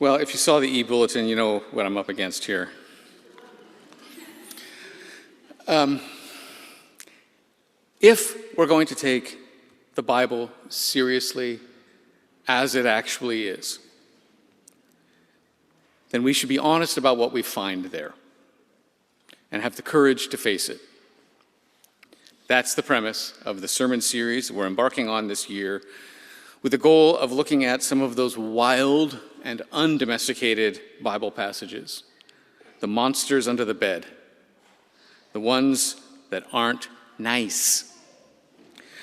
Well, if you saw the e-bulletin, you know what I'm up against here. If we're going to take the Bible seriously as it actually is, then we should be honest about what we find there and have the courage to face it. That's the premise of the sermon series we're embarking on this year, with the goal of looking at some of those wild and undomesticated Bible passages, the monsters under the bed, the ones that aren't nice,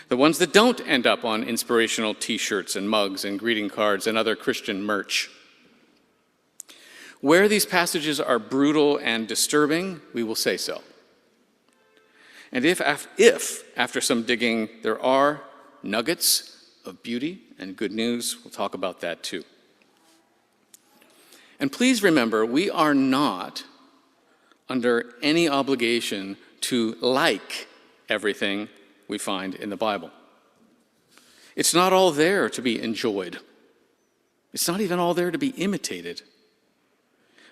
the ones that don't end up on inspirational t-shirts and mugs and greeting cards and other Christian merch. Where these passages are brutal and disturbing, we will say so. And if after some digging there are nuggets of beauty and good news, we'll talk about that too. And please remember, we are not under any obligation to like everything we find in the Bible. It's not all there to be enjoyed. It's not even all there to be imitated.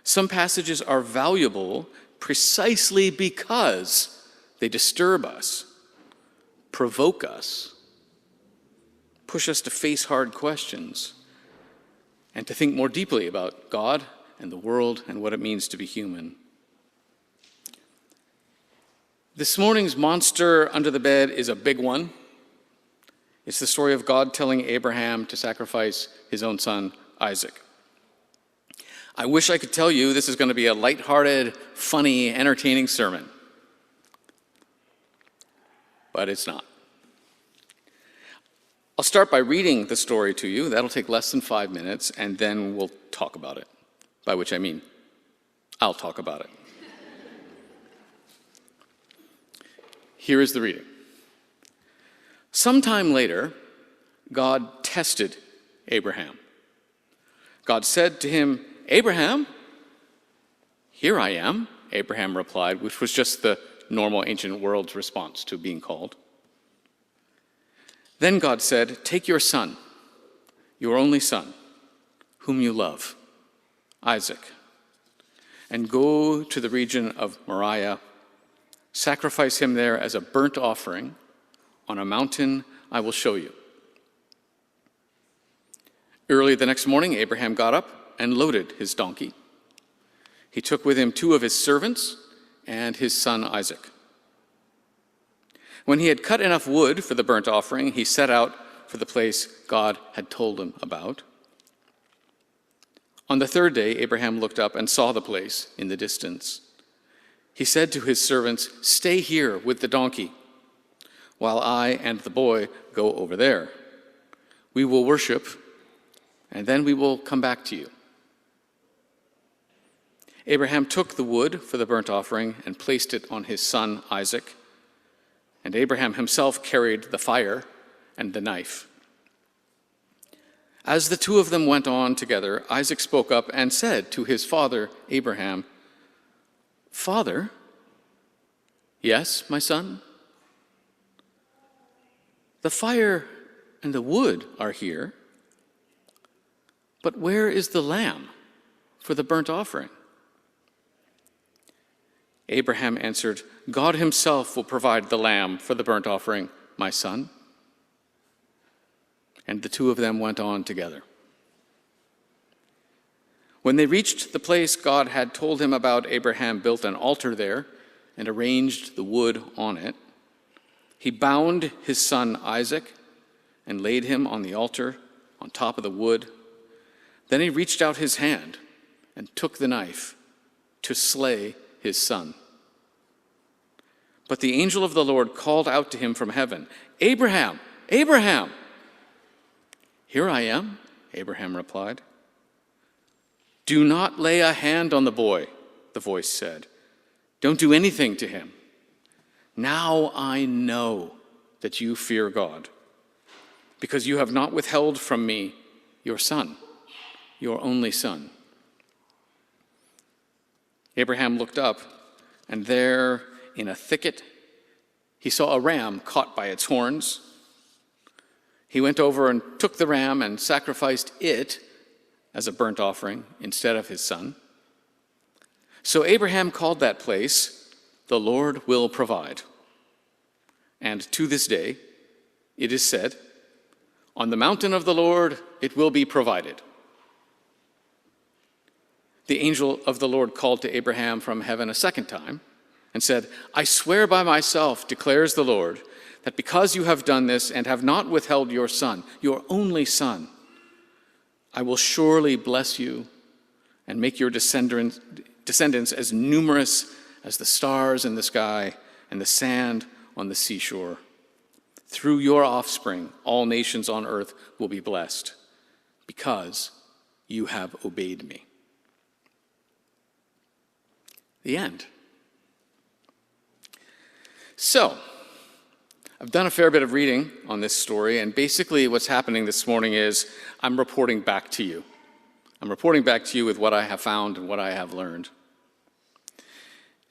Some passages are valuable precisely because they disturb us, provoke us, push us to face hard questions, and to think more deeply about God and the world and what it means to be human. This morning's monster under the bed is a big one. It's the story of God telling Abraham to sacrifice his own son, Isaac. I wish I could tell you this is going to be a lighthearted, funny, entertaining sermon, but it's not. I'll start by reading the story to you. That'll take less than 5 minutes, and then we'll talk about it, by which I mean I'll talk about it. Here is the reading. Sometime later, God tested Abraham. God said to him, "Abraham?" "Here I am," Abraham replied, which was just the normal ancient world's response to being called. Then God said, "Take your son, your only son, whom you love, Isaac, and go to the region of Moriah. Sacrifice him there as a burnt offering on a mountain I will show you." Early the next morning, Abraham got up and loaded his donkey. He took with him 2 of his servants and his son Isaac. When he had cut enough wood for the burnt offering, he set out for the place God had told him about. On the 3rd day, Abraham looked up and saw the place in the distance. He said to his servants, "Stay here with the donkey, while I and the boy go over there. We will worship, and then we will come back to you." Abraham took the wood for the burnt offering and placed it on his son Isaac, and Abraham himself carried the fire and the knife. As the 2 of them went on together, Isaac spoke up and said to his father Abraham, "Father?" "Yes, my son?" "The fire and the wood are here, but where is the lamb for the burnt offering?" Abraham answered, "God himself will provide the lamb for the burnt offering, my son." And the 2 of them went on together. When they reached the place God had told him about, Abraham built an altar there and arranged the wood on it. He bound his son Isaac and laid him on the altar on top of the wood. Then he reached out his hand and took the knife to slay his son. But the angel of the Lord called out to him from heaven, "Abraham, Abraham!" "Here I am," Abraham replied. "Do not lay a hand on the boy," the voice said. "Don't do anything to him. Now I know that you fear God, because you have not withheld from me your son, your only son." Abraham looked up, and there in a thicket he saw a ram caught by its horns. He went over and took the ram and sacrificed it as a burnt offering instead of his son. So Abraham called that place, "The Lord will provide." And to this day, it is said, "On the mountain of the Lord it will be provided." The angel of the Lord called to Abraham from heaven a second time and said, "I swear by myself, declares the Lord, that because you have done this and have not withheld your son, your only son, I will surely bless you and make your descendants as numerous as the stars in the sky and the sand on the seashore. Through your offspring, all nations on earth will be blessed, because you have obeyed me." The end. So, I've done a fair bit of reading on this story, and basically what's happening this morning is I'm reporting back to you. I'm reporting back to you with what I have found and what I have learned.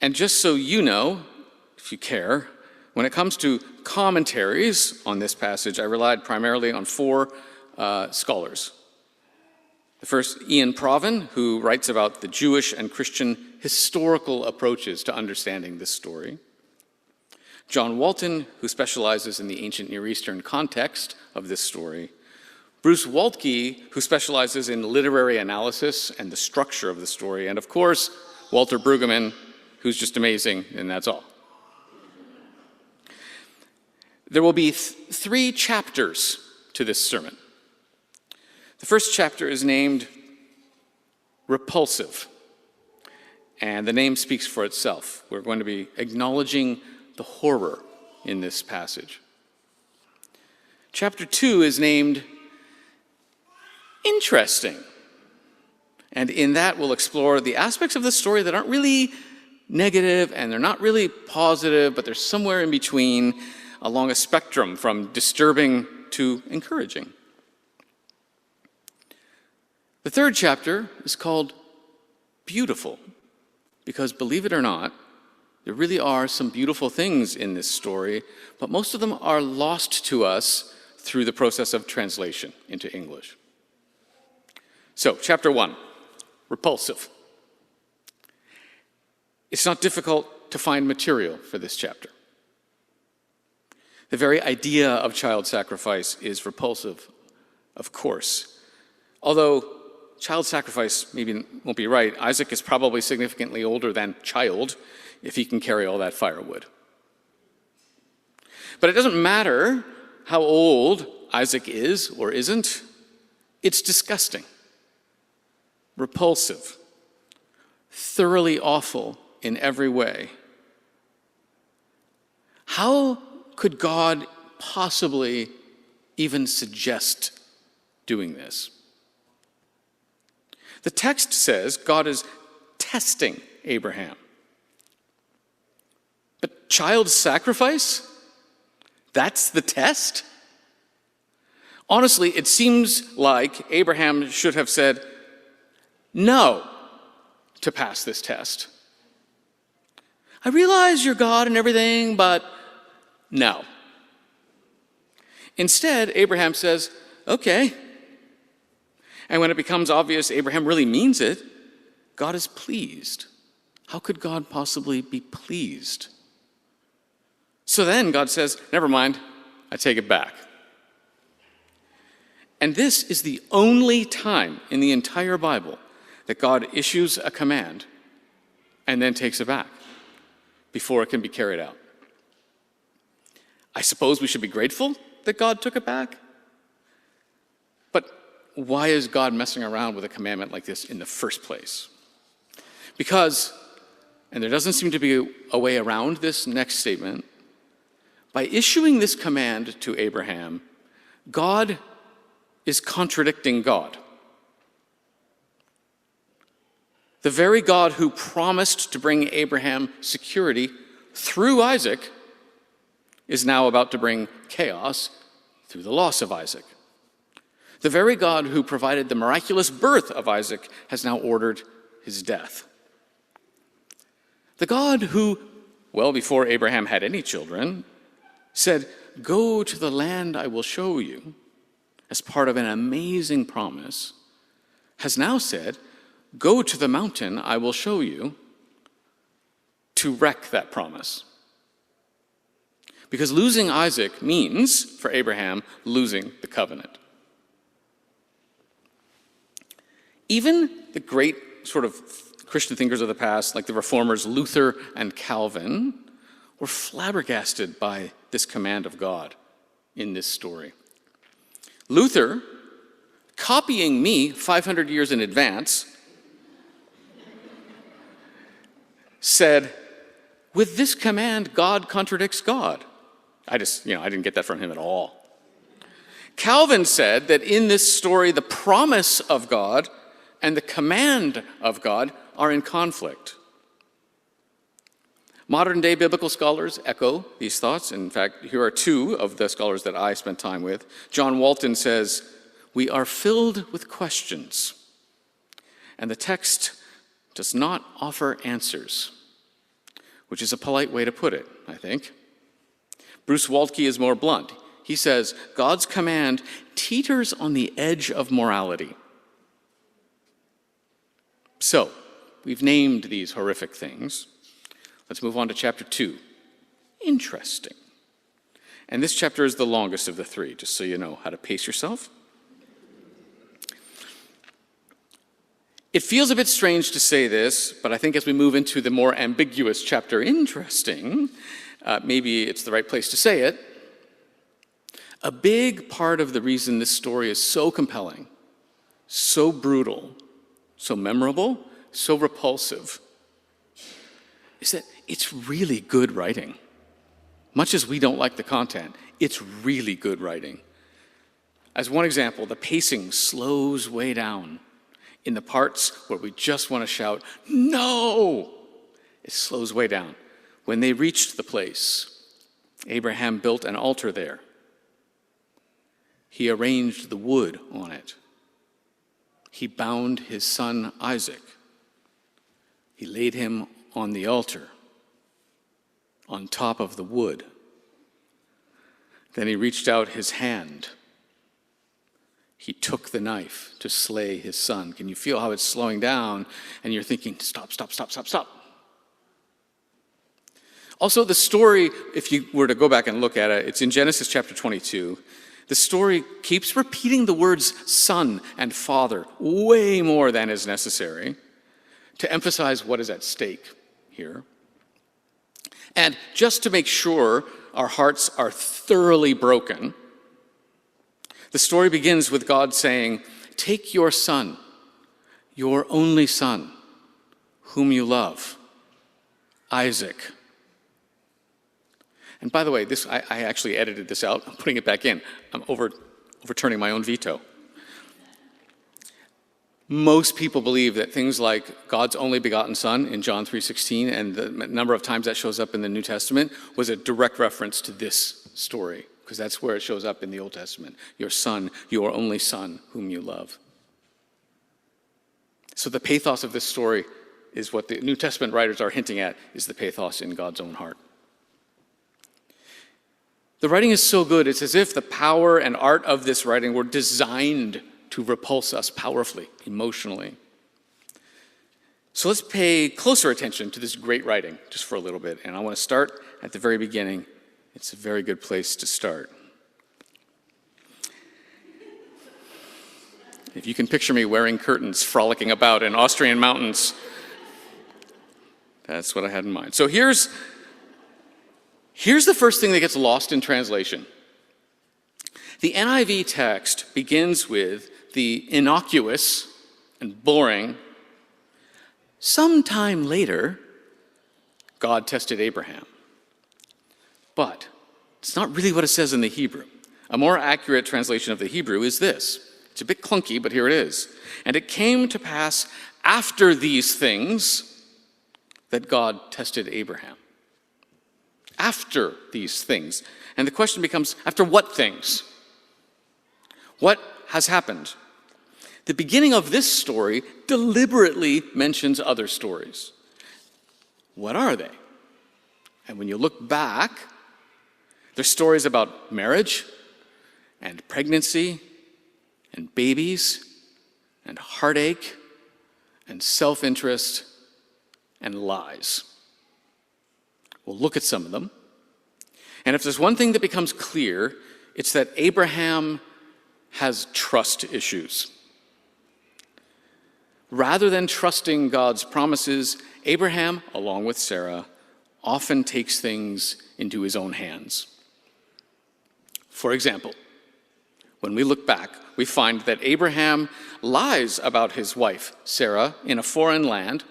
And just so you know, if you care, when it comes to commentaries on this passage, I relied primarily on four scholars. The first, Ian Provan, who writes about the Jewish and Christian historical approaches to understanding this story. John Walton, who specializes in the ancient Near Eastern context of this story. Bruce Waltke, who specializes in literary analysis and the structure of the story. And of course, Walter Brueggemann, who's just amazing, and that's all. There will be three chapters to this sermon. The first chapter is named Repulsive, and the name speaks for itself. We're going to be acknowledging the horror in this passage. Chapter 2 is named Interesting, and in that we'll explore the aspects of the story that aren't really negative and they're not really positive, but they're somewhere in between along a spectrum from disturbing to encouraging. The third chapter is called Beautiful, because believe it or not, there really are some beautiful things in this story, but most of them are lost to us through the process of translation into English. So, chapter 1, Repulsive. It's not difficult to find material for this chapter. The very idea of child sacrifice is repulsive, of course. Although child sacrifice maybe won't be right, Isaac is probably significantly older than child if he can carry all that firewood. But it doesn't matter how old Isaac is or isn't, it's disgusting, repulsive, thoroughly awful in every way. How could God possibly even suggest doing this? The text says God is testing Abraham. But child sacrifice? That's the test? Honestly, it seems like Abraham should have said no to pass this test. I realize you're God and everything, but no. Instead, Abraham says, okay. And when it becomes obvious Abraham really means it, God is pleased. How could God possibly be pleased? So then God says, never mind, I take it back. And this is the only time in the entire Bible that God issues a command and then takes it back before it can be carried out. I suppose we should be grateful that God took it back. But why is God messing around with a commandment like this in the first place? Because, and there doesn't seem to be a way around this next statement, by issuing this command to Abraham, God is contradicting God. The very God who promised to bring Abraham security through Isaac is now about to bring chaos through the loss of Isaac. The very God who provided the miraculous birth of Isaac has now ordered his death. The God who, well before Abraham had any children, said, "Go to the land I will show you," as part of an amazing promise, has now said, go to the mountain I will show you, to wreck that promise. Because losing Isaac means, for Abraham, losing the covenant. Even the great sort of Christian thinkers of the past, like the reformers Luther and Calvin, were flabbergasted by this command of God in this story. Luther, copying me 500 years in advance, said, with this command, God contradicts God. I didn't get that from him at all. Calvin said that in this story, the promise of God and the command of God are in conflict. Modern-day biblical scholars echo these thoughts. In fact, here are two of the scholars that I spent time with. John Walton says, we are filled with questions, and the text does not offer answers, which is a polite way to put it, I think. Bruce Waltke is more blunt. He says, God's command teeters on the edge of morality. So, we've named these horrific things. Let's move on to chapter 2. Interesting. And this chapter is the longest of the three, just so you know how to pace yourself. It feels a bit strange to say this, but I think as we move into the more ambiguous chapter, interesting, maybe it's the right place to say it. A big part of the reason this story is so compelling, so brutal, so memorable, so repulsive, is that it's really good writing. Much as we don't like the content, it's really good writing. As one example, the pacing slows way down. In the parts where we just want to shout, no! It slows way down. When they reached the place, Abraham built an altar there. He arranged the wood on it. He bound his son Isaac. He laid him on the altar, on top of the wood. Then he reached out his hand. He took the knife to slay his son. Can you feel how it's slowing down? And you're thinking, stop, stop, stop, stop, stop. Also, the story, if you were to go back and look at it, it's in Genesis chapter 22. The story keeps repeating the words son and father way more than is necessary to emphasize what is at stake here. And just to make sure our hearts are thoroughly broken, the story begins with God saying, take your son, your only son, whom you love, Isaac. And by the way, I actually edited this out. I'm putting it back in. I'm overturning my own veto. Most people believe that things like God's only begotten son in John 3:16 and the number of times that shows up in the New Testament was a direct reference to this story, because that's where it shows up in the Old Testament. Your son, your only son, whom you love. So the pathos of this story is what the New Testament writers are hinting at, is the pathos in God's own heart. The writing is so good, it's as if the power and art of this writing were designed to repulse us powerfully, emotionally. So let's pay closer attention to this great writing just for a little bit. And I want to start at the very beginning. It's a very good place to start. If you can picture me wearing curtains, frolicking about in Austrian mountains, that's what I had in mind. So here's the first thing that gets lost in translation. The NIV text begins with the innocuous and boring, sometime later, God tested Abraham. But it's not really what it says in the Hebrew. A more accurate translation of the Hebrew is this. It's a bit clunky, but here it is. And it came to pass after these things that God tested Abraham. After these things. And the question becomes, after what things? What has happened? The beginning of this story deliberately mentions other stories. What are they? And when you look back, there's stories about marriage and pregnancy and babies and heartache and self-interest and lies. We'll look at some of them. And if there's one thing that becomes clear, it's that Abraham has trust issues. Rather than trusting God's promises, Abraham, along with Sarah, often takes things into his own hands. For example, when we look back, we find that Abraham lies about his wife, Sarah, in a foreign land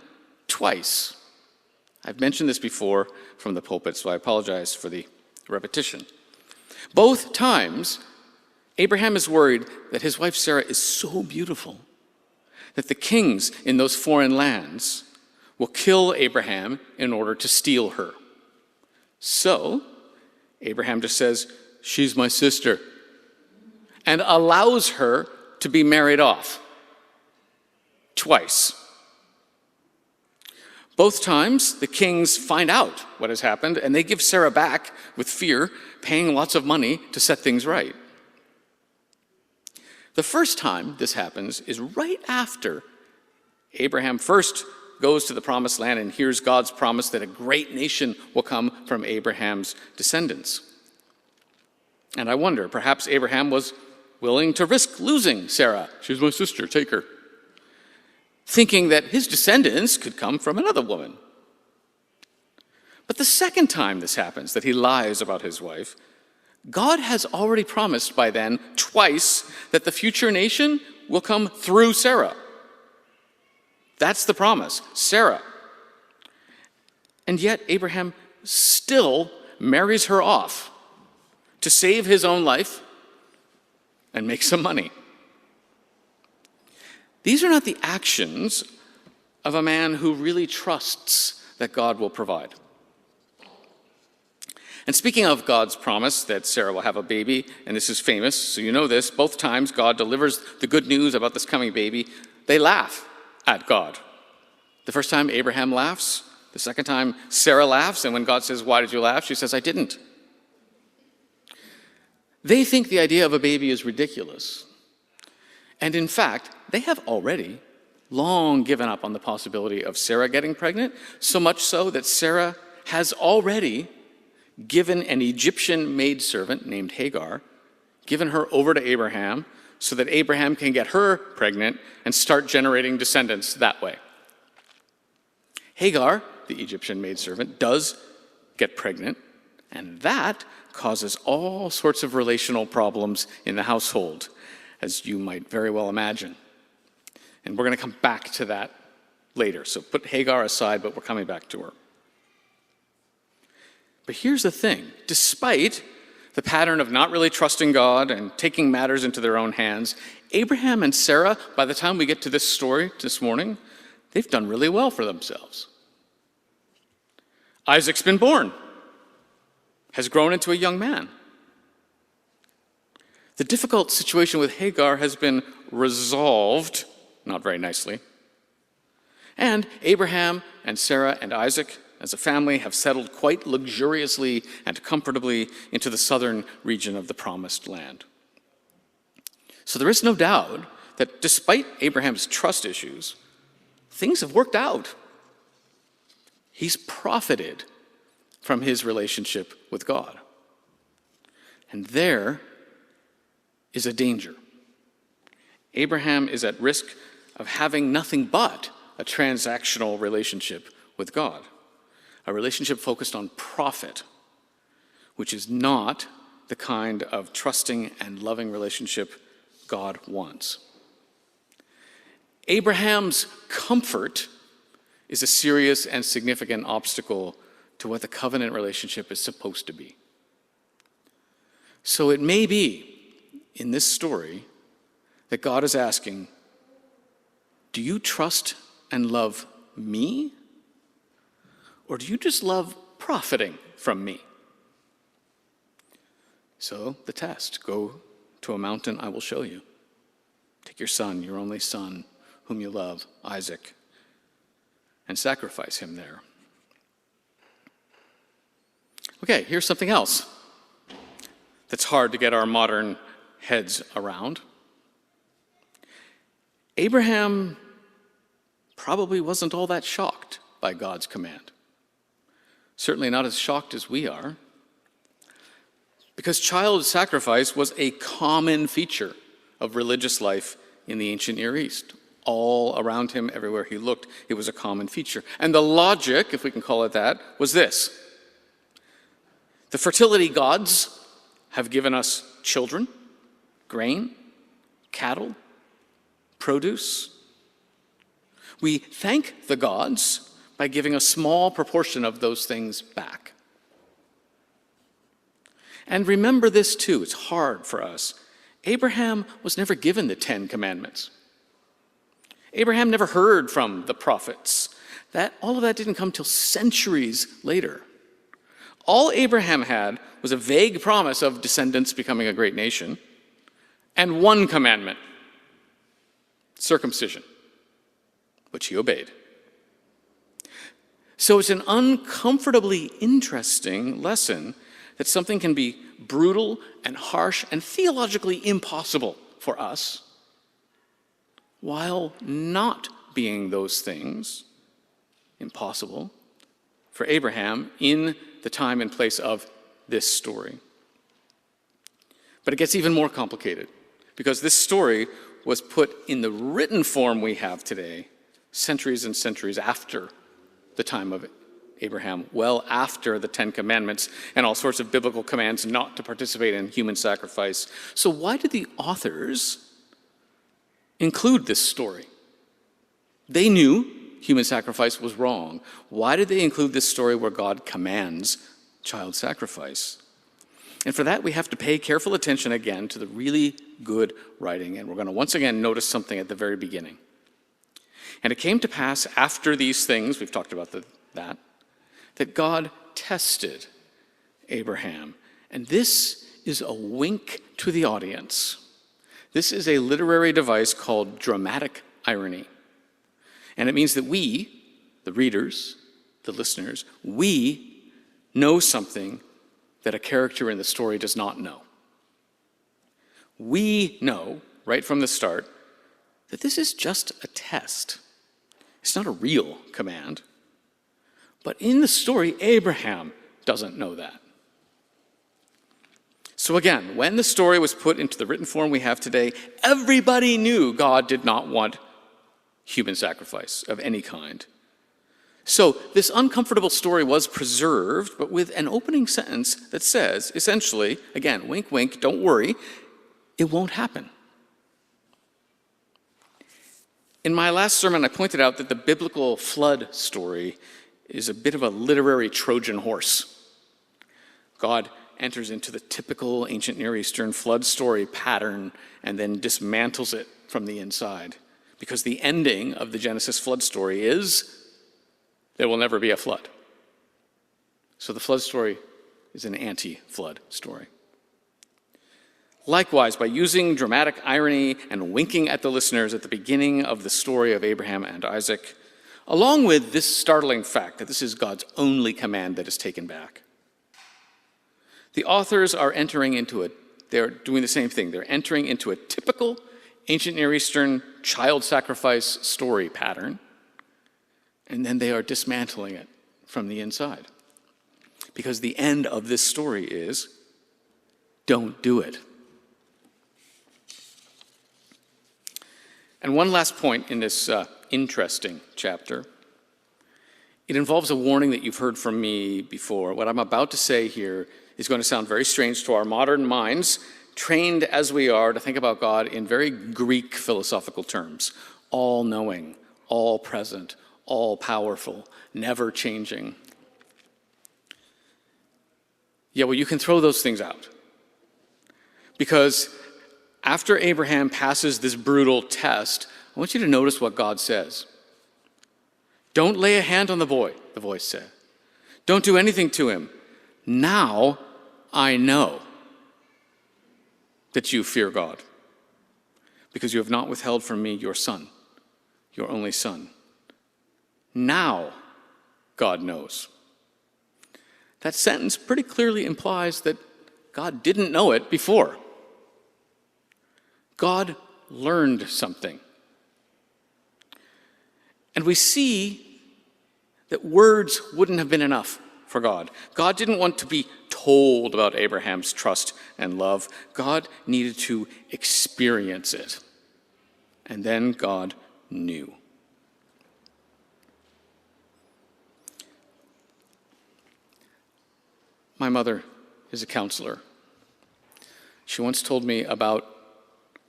twice. I've mentioned this before from the pulpit, so I apologize for the repetition. Both times, Abraham is worried that his wife Sarah is so beautiful that the kings in those foreign lands will kill Abraham in order to steal her. So, Abraham just says, "She's my sister," and allows her to be married off. Twice. Both times, the kings find out what has happened, and they give Sarah back with fear, paying lots of money to set things right. The first time this happens is right after Abraham first goes to the promised land and hears God's promise that a great nation will come from Abraham's descendants. And I wonder, perhaps Abraham was willing to risk losing Sarah. "She's my sister, take her." Thinking that his descendants could come from another woman. But the second time this happens, that he lies about his wife, God has already promised by then twice that the future nation will come through Sarah. That's the promise, Sarah. And yet Abraham still marries her off to save his own life and make some money. These are not the actions of a man who really trusts that God will provide. And speaking of God's promise that Sarah will have a baby, and this is famous, so you know this, both times God delivers the good news about this coming baby, they laugh at God. The first time Abraham laughs, the second time Sarah laughs, and when God says, "Why did you laugh?" she says, "I didn't." They think the idea of a baby is ridiculous. And in fact, they have already long given up on the possibility of Sarah getting pregnant, so much so that Sarah has already given an Egyptian maidservant named Hagar, given her over to Abraham so that Abraham can get her pregnant and start generating descendants that way. Hagar, the Egyptian maidservant, does get pregnant, and that causes all sorts of relational problems in the household, as you might very well imagine. And we're going to come back to that later. So put Hagar aside, but we're coming back to her. But here's the thing. Despite the pattern of not really trusting God and taking matters into their own hands, Abraham and Sarah, by the time we get to this story this morning, they've done really well for themselves. Isaac's been born, has grown into a young man. The difficult situation with Hagar has been resolved, not very nicely. And Abraham and Sarah and Isaac, as a family, have settled quite luxuriously and comfortably into the southern region of the Promised Land. So there is no doubt that despite Abraham's trust issues, things have worked out. He's profited from his relationship with God. And there is a danger. Abraham is at risk of having nothing but a transactional relationship with God, a relationship focused on profit, which is not the kind of trusting and loving relationship God wants. Abraham's comfort is a serious and significant obstacle to what the covenant relationship is supposed to be. So it may be in this story that God is asking, do you trust and love me? Or do you just love profiting from me? So the test, go to a mountain I will show you. Take your son, your only son, whom you love, Isaac, and sacrifice him there. Okay, here's something else that's hard to get our modern heads around. Abraham probably wasn't all that shocked by God's command. Certainly not as shocked as we are, because child sacrifice was a common feature of religious life in the ancient Near East. All around him, everywhere he looked, it was a common feature. And the logic, if we can call it that, was this. The fertility gods have given us children, grain, cattle, produce. We thank the gods by giving a small proportion of those things back. And remember this too, it's hard for us. Abraham was never given the 10 Commandments. Abraham never heard from the prophets. All of that didn't come till centuries later. All Abraham had was a vague promise of descendants becoming a great nation, and one commandment, circumcision, which he obeyed. So it's an uncomfortably interesting lesson that something can be brutal and harsh and theologically impossible for us, while not being those things impossible for Abraham in the time and place of this story. But it gets even more complicated, because this story was put in the written form we have today, centuries and centuries after the time of Abraham, well after the 10 Commandments and all sorts of biblical commands not to participate in human sacrifice. So why did the authors include this story? They knew human sacrifice was wrong. Why did they include this story where God commands child sacrifice? And for that, we have to pay careful attention again to the really good writing. And we're going to once again notice something at the very beginning. And it came to pass after these things, we've talked about that God tested Abraham. And this is a wink to the audience. This is a literary device called dramatic irony. And it means that we, the readers, the listeners, we know something that a character in the story does not know. We know, right from the start, that this is just a test. It's not a real command. But in the story, Abraham doesn't know that. So again, when the story was put into the written form we have today, everybody knew God did not want human sacrifice of any kind. So this uncomfortable story was preserved, but with an opening sentence that says, essentially, again, wink, wink, don't worry, it won't happen. In my last sermon, I pointed out that the biblical flood story is a bit of a literary Trojan horse. God enters into the typical ancient Near Eastern flood story pattern and then dismantles it from the inside. Because the ending of the Genesis flood story is there will never be a flood. So the flood story is an anti-flood story. Likewise, by using dramatic irony and winking at the listeners at the beginning of the story of Abraham and Isaac, along with this startling fact that this is God's only command that is taken back, the authors are they're doing the same thing. They're entering into a typical ancient Near Eastern child sacrifice story pattern, and then they are dismantling it from the inside. Because the end of this story is, don't do it. And one last point in this interesting chapter. It involves a warning that you've heard from me before. What I'm about to say here is going to sound very strange to our modern minds, trained as we are to think about God in very Greek philosophical terms. All-knowing, all-present, all-powerful, never-changing. Yeah, well, you can throw those things out. Because after Abraham passes this brutal test, I want you to notice what God says. Don't lay a hand on the boy, the voice said. Don't do anything to him. Now I know that you fear God, because you have not withheld from me your son, your only son. Now God knows. That sentence pretty clearly implies that God didn't know it before. God learned something And we see that words wouldn't have been enough for God. God didn't want to be told about Abraham's trust and love. God needed to experience it. And then God knew. My mother is a counselor. She once told me about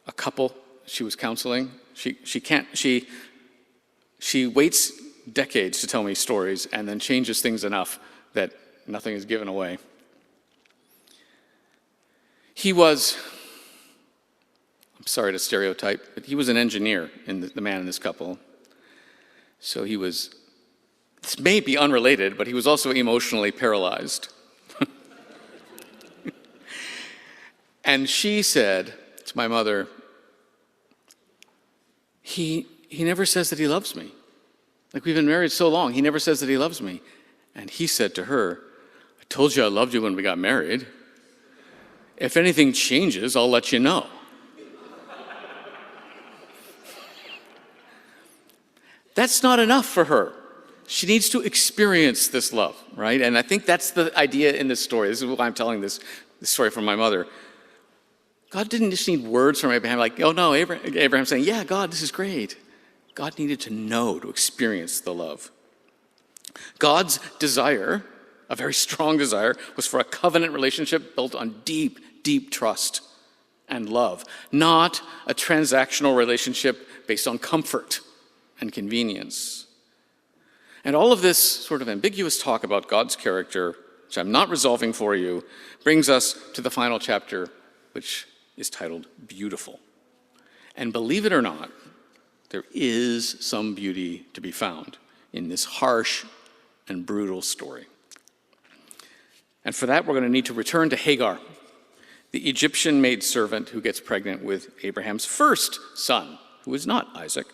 a couple she was counseling. She waits decades to tell me stories and then changes things enough that nothing is given away. I'm sorry to stereotype, but he was an engineer, the man in this couple. So this may be unrelated, but he was also emotionally paralyzed. And she said to my mother, he never says that he loves me. Like, we've been married so long, he never says that he loves me. And he said to her, I told you I loved you when we got married. If anything changes, I'll let you know. That's not enough for her. She needs to experience this love, right? And I think that's the idea in this story. This is why I'm telling this story from my mother. God didn't just need words from Abraham, like, oh no, Abraham saying, yeah, God, this is great. God needed to know, to experience the love. God's desire, a very strong desire, was for a covenant relationship built on deep, deep trust and love, not a transactional relationship based on comfort and convenience. And all of this sort of ambiguous talk about God's character, which I'm not resolving for you, brings us to the final chapter, which is titled Beautiful. And believe it or not, there is some beauty to be found in this harsh and brutal story. And for that, we're going to need to return to Hagar, the Egyptian maidservant who gets pregnant with Abraham's first son, who is not Isaac.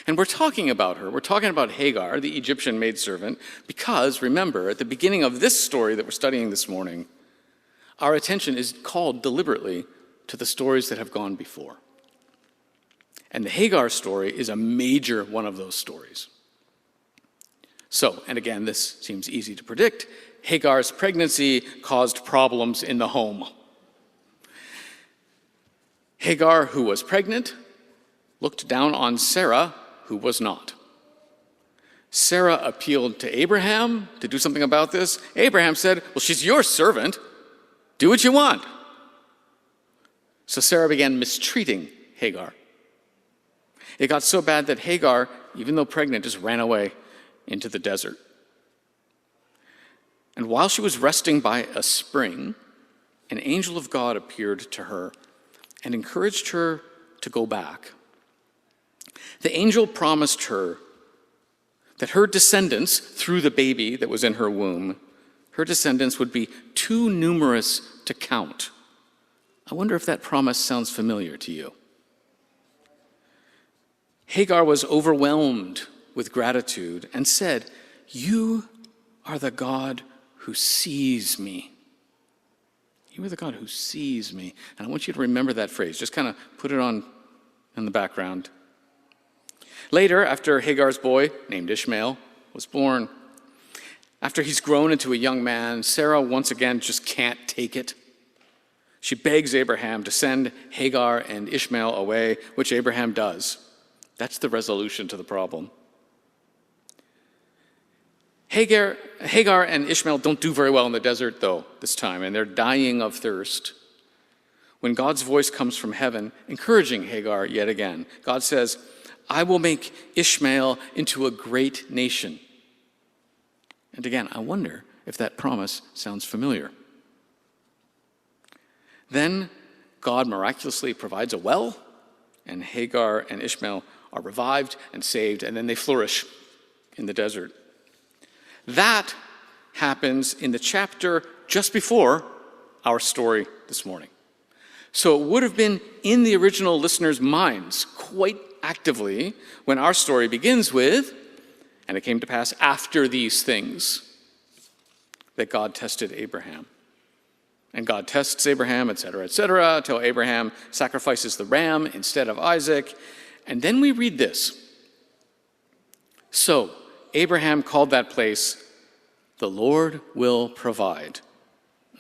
And we're talking about her. We're talking about Hagar, the Egyptian maidservant, because, remember, at the beginning of this story that we're studying this morning, our attention is called deliberately to the stories that have gone before. And the Hagar story is a major one of those stories. So, and again, this seems easy to predict, Hagar's pregnancy caused problems in the home. Hagar, who was pregnant, looked down on Sarah, who was not. Sarah appealed to Abraham to do something about this. Abraham said, well, she's your servant. Do what you want. So Sarah began mistreating Hagar. It got so bad that Hagar, even though pregnant, just ran away into the desert. And while she was resting by a spring, an angel of God appeared to her and encouraged her to go back. The angel promised her that her descendants, through the baby that was in her womb, her descendants would be too numerous to count. I wonder if that promise sounds familiar to you. Hagar was overwhelmed with gratitude and said, you are the God who sees me. You are the God who sees me. And I want you to remember that phrase. Just kind of put it on in the background. Later, after Hagar's boy, named Ishmael, was born, after he's grown into a young man, Sarah once again just can't take it. She begs Abraham to send Hagar and Ishmael away, which Abraham does. That's the resolution to the problem. Hagar and Ishmael don't do very well in the desert, though, this time, and they're dying of thirst. When God's voice comes from heaven, encouraging Hagar yet again, God says, I will make Ishmael into a great nation. And again, I wonder if that promise sounds familiar. Then God miraculously provides a well, and Hagar and Ishmael are revived and saved, and then they flourish in the desert. That happens in the chapter just before our story this morning. So it would have been in the original listeners' minds quite actively when our story begins with, and it came to pass after these things, that God tested Abraham. And God tests Abraham, etc., till Abraham sacrifices the ram instead of Isaac. And then we read this. So Abraham called that place, "The Lord will provide."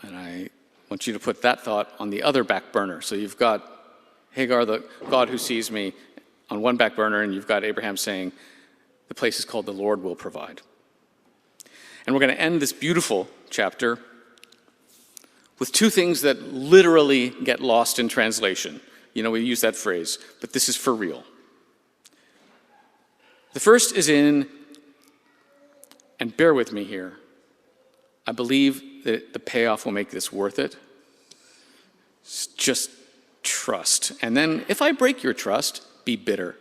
And I want you to put that thought on the other back burner. So you've got Hagar, the God who sees me, on one back burner, and you've got Abraham saying, the place is called "The Lord will provide." And we're going to end this beautiful chapter with two things that literally get lost in translation. You know, we use that phrase, but this is for real. The first is in, and bear with me here, I believe that the payoff will make this worth it. Just trust. And then if I break your trust, be bitter.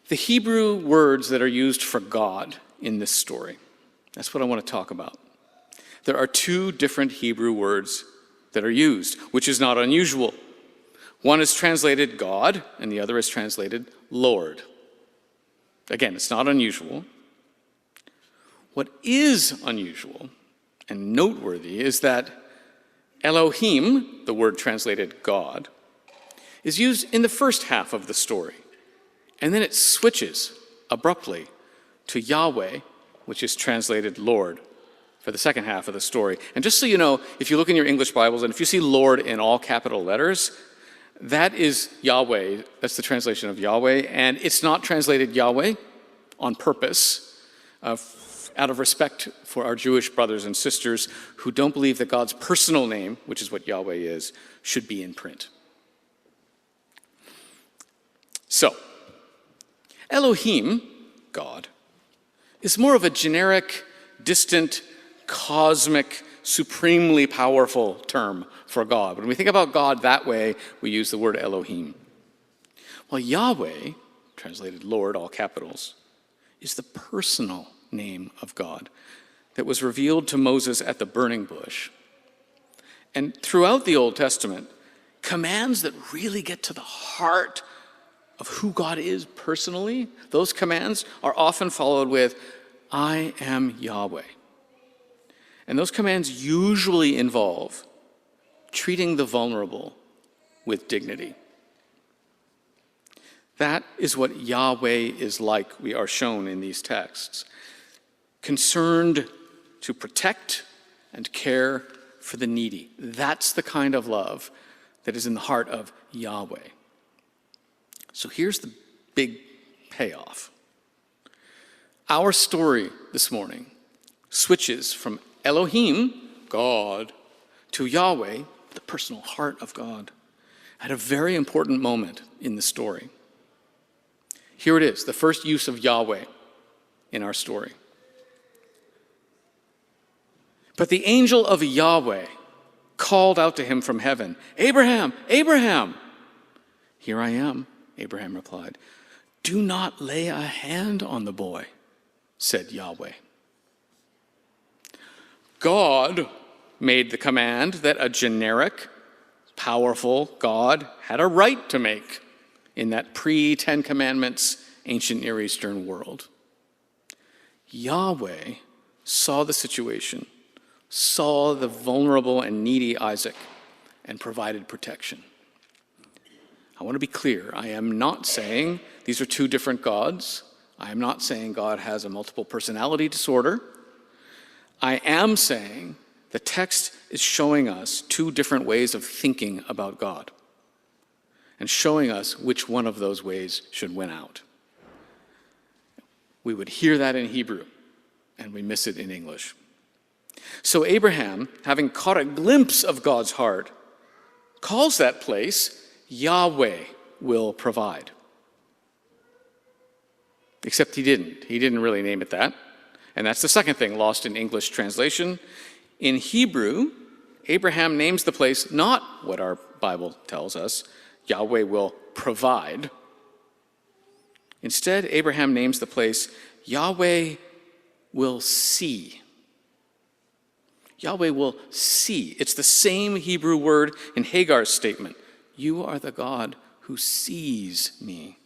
The Hebrew words that are used for God in this story, that's what I want to talk about. There are two different Hebrew words that are used, which is not unusual. One is translated God, and the other is translated Lord. Again, it's not unusual. What is unusual and noteworthy is that Elohim, the word translated God, is used in the first half of the story. And then it switches abruptly to Yahweh, which is translated Lord, for the second half of the story. And just so you know, if you look in your English Bibles, and if you see Lord in all capital letters, that is Yahweh. That's the translation of Yahweh. And it's not translated Yahweh on purpose, out of respect for our Jewish brothers and sisters who don't believe that God's personal name, which is what Yahweh is, should be in print. So, Elohim, God, is more of a generic, distant, cosmic, supremely powerful term for God. When we think about God that way, we use the word Elohim. Well, Yahweh, translated Lord, all capitals, is the personal name of God that was revealed to Moses at the burning bush. And throughout the Old Testament, commands that really get to the heart of who God is personally, those commands are often followed with, "I am Yahweh." And those commands usually involve treating the vulnerable with dignity. That is what Yahweh is like, we are shown in these texts. Concerned to protect and care for the needy. That's the kind of love that is in the heart of Yahweh. So here's the big payoff. Our story this morning switches from Elohim, God, to Yahweh, the personal heart of God, at a very important moment in the story. Here it is, the first use of Yahweh in our story. But the angel of Yahweh called out to him from heaven, "Abraham, Abraham!" "Here I am," Abraham replied. "Do not lay a hand on the boy," said Yahweh. God made the command that a generic, powerful God had a right to make in that pre-Ten Commandments ancient Near Eastern world. Yahweh saw the situation, saw the vulnerable and needy Isaac, and provided protection. I want to be clear. I am not saying these are two different gods. I am not saying God has a multiple personality disorder. I am saying the text is showing us two different ways of thinking about God and showing us which one of those ways should win out. We would hear that in Hebrew, and we miss it in English. So Abraham, having caught a glimpse of God's heart, calls that place Yahweh will provide. Except he didn't. He didn't really name it that. And that's the second thing lost in English translation. In Hebrew, Abraham names the place not what our Bible tells us, Yahweh will provide. Instead, Abraham names the place Yahweh will see. Yahweh will see. It's the same Hebrew word in Hagar's statement. "You are the God who sees me."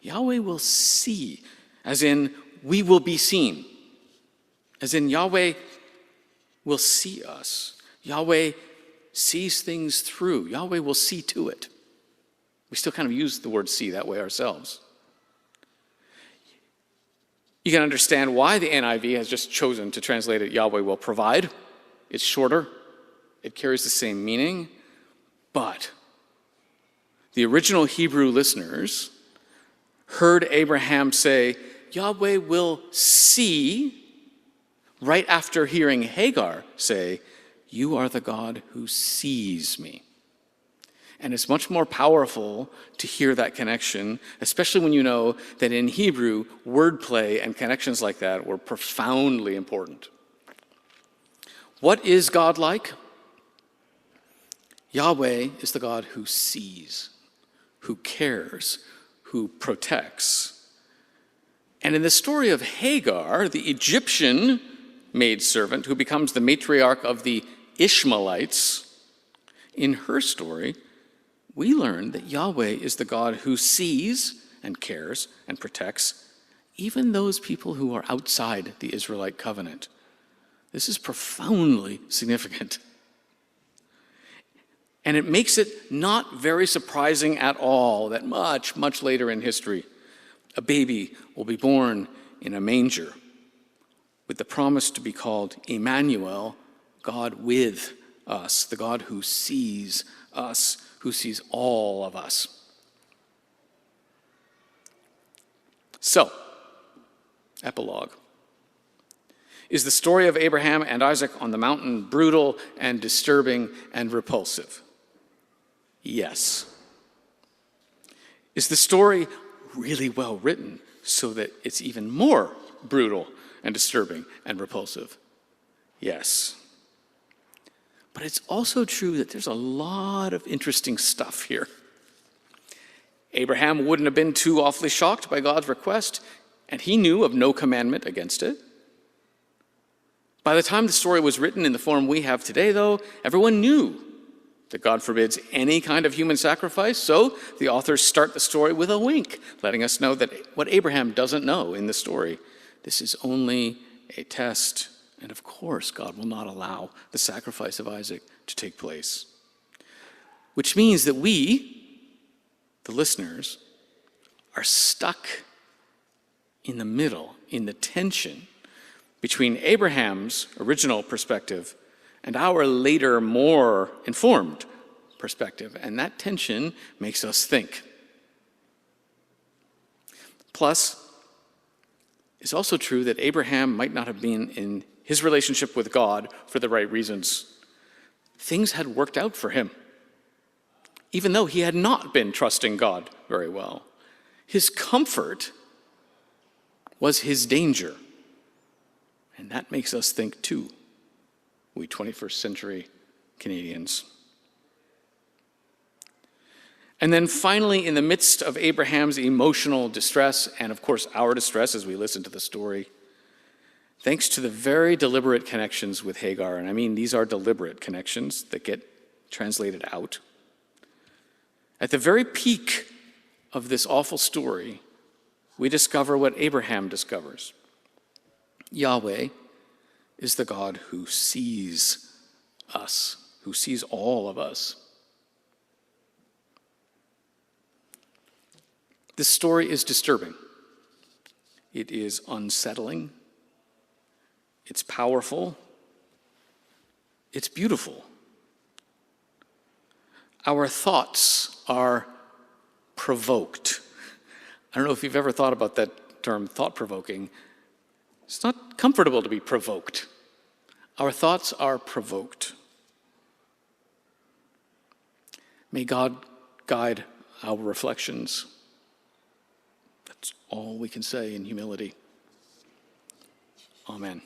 Yahweh will see, as in we will be seen. As in Yahweh will see us. Yahweh sees things through. Yahweh will see to it. We still kind of use the word see that way ourselves. You can understand why the NIV has just chosen to translate it Yahweh will provide. It's shorter. It carries the same meaning. But the original Hebrew listeners heard Abraham say, Yahweh will see, right after hearing Hagar say, you are the God who sees me. And it's much more powerful to hear that connection, especially when you know that in Hebrew, wordplay and connections like that were profoundly important. What is God like? Yahweh is the God who sees, who cares, who protects. And in the story of Hagar, the Egyptian maidservant who becomes the matriarch of the Ishmaelites, in her story, we learn that Yahweh is the God who sees and cares and protects even those people who are outside the Israelite covenant. This is profoundly significant. And it makes it not very surprising at all that much, much later in history, a baby will be born in a manger with the promise to be called Emmanuel, God with us, the God who sees us, who sees all of us. So, epilogue. Is the story of Abraham and Isaac on the mountain brutal and disturbing and repulsive? Yes. Is the story really well written so that it's even more brutal and disturbing and repulsive? Yes. But it's also true that there's a lot of interesting stuff here. Abraham wouldn't have been too awfully shocked by God's request, and he knew of no commandment against it. By the time the story was written in the form we have today, though, everyone knew that God forbids any kind of human sacrifice, so the authors start the story with a wink, letting us know that what Abraham doesn't know in the story, this is only a test. And of course, God will not allow the sacrifice of Isaac to take place. Which means that we, the listeners, are stuck in the middle, in the tension between Abraham's original perspective and our later, more informed perspective. And that tension makes us think. Plus, it's also true that Abraham might not have been in his relationship with God for the right reasons. Things had worked out for him, even though he had not been trusting God very well. His comfort was his danger. And that makes us think too, we 21st century Canadians. And then finally, in the midst of Abraham's emotional distress, and of course our distress as we listen to the story, thanks to the very deliberate connections with Hagar, and I mean these are deliberate connections that get translated out, at the very peak of this awful story, we discover what Abraham discovers. Yahweh is the God who sees us, who sees all of us. This story is disturbing. It is unsettling. It's powerful. It's beautiful. Our thoughts are provoked. I don't know if you've ever thought about that term, thought-provoking. It's not comfortable to be provoked. Our thoughts are provoked. May God guide our reflections. That's all we can say in humility. Amen.